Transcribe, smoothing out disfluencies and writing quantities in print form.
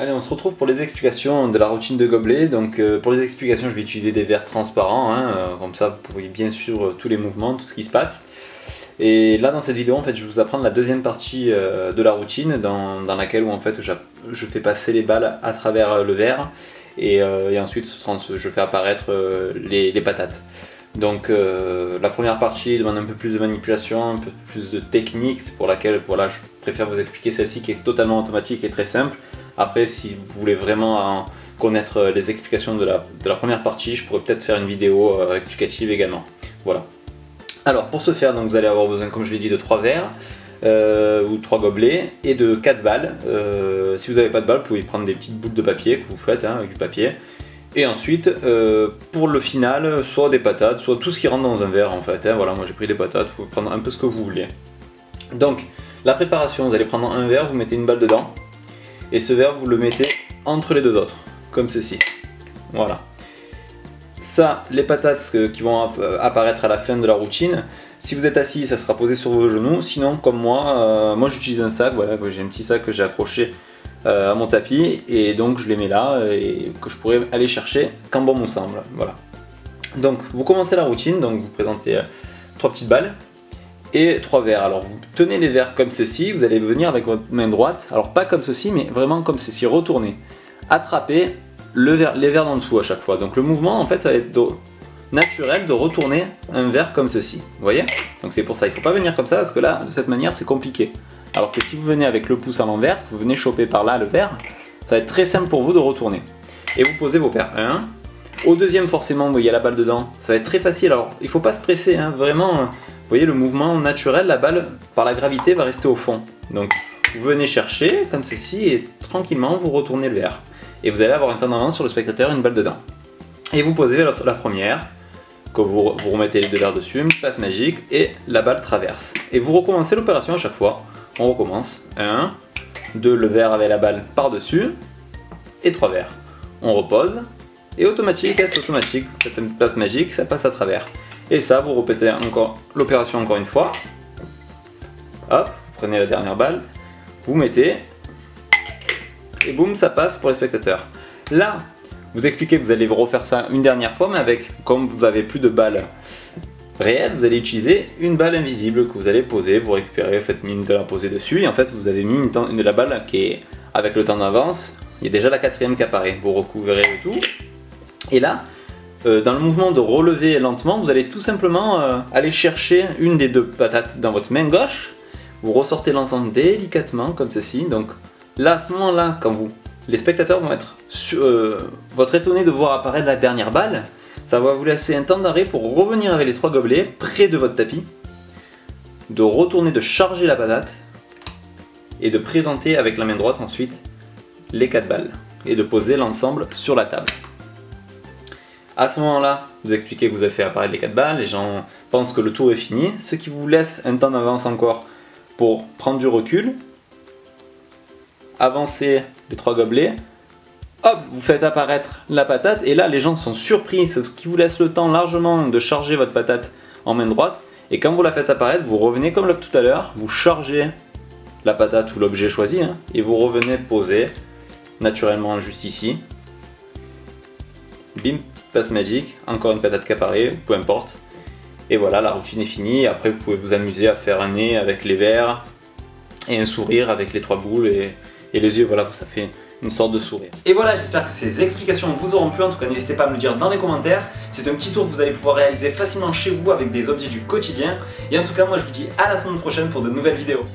Allez, on se retrouve pour les explications de la routine de gobelet. Donc pour les explications, je vais utiliser des verres transparents, comme ça vous pouvez bien suivre tous les mouvements, tout ce qui se passe. Et là dans cette vidéo, en fait, je vais vous apprendre la deuxième partie de la routine dans laquelle en fait, je fais passer les balles à travers le verre et ensuite je fais apparaître les patates. Donc la première partie demande un peu plus de manipulation, un peu plus de technique, c'est pour laquelle voilà, je préfère vous expliquer celle-ci qui est totalement automatique et très simple. Après, si vous voulez vraiment connaître les explications de la première partie, je pourrais peut-être faire une vidéo explicative également. Voilà. Alors pour ce faire, donc, vous allez avoir besoin, comme je l'ai dit, de 3 verres ou 3 gobelets et de 4 balles. Si vous n'avez pas de balles, vous pouvez prendre des petites boules de papier que vous faites avec du papier. Et ensuite, pour le final, soit des patates, soit tout ce qui rentre dans un verre en fait. Voilà, moi j'ai pris des patates, vous pouvez prendre un peu ce que vous voulez. Donc, la préparation, vous allez prendre un verre, vous mettez une balle dedans. Et ce verre, vous le mettez entre les deux autres, comme ceci. Voilà. Ça, les patates qui vont apparaître à la fin de la routine, si vous êtes assis, ça sera posé sur vos genoux. Sinon, comme moi, moi j'utilise un sac, voilà, j'ai un petit sac que j'ai accroché à mon tapis et donc je les mets là et que je pourrais aller chercher quand bon me semble. Voilà. Donc vous commencez la routine, donc vous présentez 3 petites balles et 3 verres. Alors vous tenez les verres comme ceci, vous allez venir avec votre main droite, alors pas comme ceci mais vraiment comme ceci, retourner, attraper les verres d'en dessous à chaque fois. Donc le mouvement en fait ça va être naturel de retourner un verre comme ceci, vous voyez. Donc c'est pour ça, il ne faut pas venir comme ça parce que là de cette manière c'est compliqué. Alors que si vous venez avec le pouce à l'envers, vous venez choper par là le verre, ça va être très simple pour vous de retourner. Et vous posez vos verres 1. Au deuxième forcément, vous voyez la balle dedans, ça va être très facile. Alors il ne faut pas se presser, vraiment. Vous voyez le mouvement naturel, la balle par la gravité va rester au fond. Donc vous venez chercher comme ceci et tranquillement vous retournez le verre. Et vous allez avoir un temps d'avance sur le spectateur, une balle dedans. Et vous posez la première, que vous remettez les 2 verres dessus, une passe magique et la balle traverse. Et vous recommencez l'opération à chaque fois. On recommence. 1, 2, le verre avec la balle par-dessus et 3 verres. On repose et automatique, c'est automatique. Vous faites une passe magique, ça passe à travers. Et ça, vous répétez encore l'opération encore une fois. Hop, vous prenez la dernière balle, vous mettez, et boum, ça passe pour les spectateurs. Là, vous expliquez que vous allez vous refaire ça une dernière fois, mais avec, comme vous n'avez plus de balles réelles, vous allez utiliser une balle invisible que vous allez poser, vous récupérez, vous faites mine de la poser dessus, et en fait, vous avez mis la balle qui est, avec le temps d'avance, il y a déjà la 4e qui apparaît. Vous recouvrez le tout, et là, dans le mouvement de relever lentement, vous allez tout simplement aller chercher une des 2 patates dans votre main gauche. Vous ressortez l'ensemble délicatement comme ceci. Donc là, à ce moment-là, quand les spectateurs vont être étonnés de voir apparaître la dernière balle, ça va vous laisser un temps d'arrêt pour revenir avec les 3 gobelets près de votre tapis, de retourner, de charger la patate et de présenter avec la main droite ensuite les 4 balles et de poser l'ensemble sur la table. À ce moment-là, vous expliquez que vous avez fait apparaître les 4 balles, les gens pensent que le tour est fini, ce qui vous laisse un temps d'avance encore pour prendre du recul, avancer les 3 gobelets, hop, vous faites apparaître la patate, et là les gens sont surpris, ce qui vous laisse le temps largement de charger votre patate en main droite, et quand vous la faites apparaître, vous revenez comme tout à l'heure, vous chargez la patate ou l'objet choisi, et vous revenez poser naturellement juste ici. Bim, petite passe magique, encore une patate qui apparaît, peu importe. Et voilà, la routine est finie. Après, vous pouvez vous amuser à faire un nez avec les verres et un sourire avec les 3 boules et les yeux. Voilà, ça fait une sorte de sourire. Et voilà, j'espère que ces explications vous auront plu. En tout cas, n'hésitez pas à me le dire dans les commentaires. C'est un petit tour que vous allez pouvoir réaliser facilement chez vous avec des objets du quotidien. Et en tout cas, moi, je vous dis à la semaine prochaine pour de nouvelles vidéos.